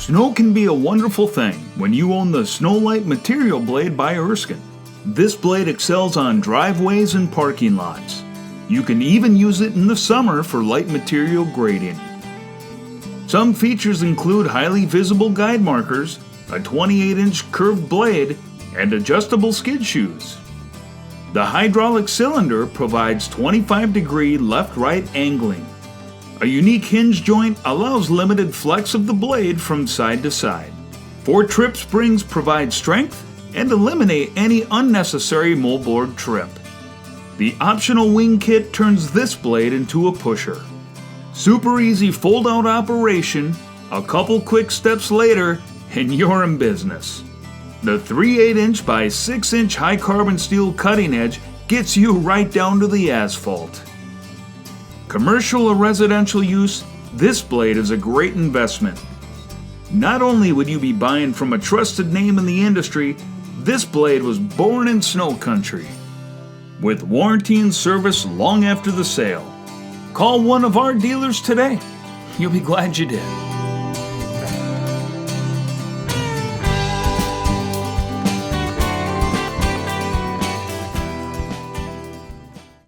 Snow can be a wonderful thing when you own the Snowlight Material Blade by Erskine. This blade excels on driveways and parking lots. You can even use it in the summer for light material grading. Some features include highly visible guide markers, a 28-inch curved blade, and adjustable skid shoes. The hydraulic cylinder provides 25-degree left-right angling. A unique hinge joint allows limited flex of the blade from side to side. 4 trip springs provide strength and eliminate any unnecessary moldboard trip. The optional wing kit turns this blade into a pusher. Super easy fold-out operation, a couple quick steps later, and you're in business. The 3/8-inch by 6-inch high carbon steel cutting edge gets you right down to the asphalt. Commercial or residential use, this blade is a great investment. Not only would you be buying from a trusted name in the industry, this blade was born in snow country. With warranty and service long after the sale. Call one of our dealers today. You'll be glad you did.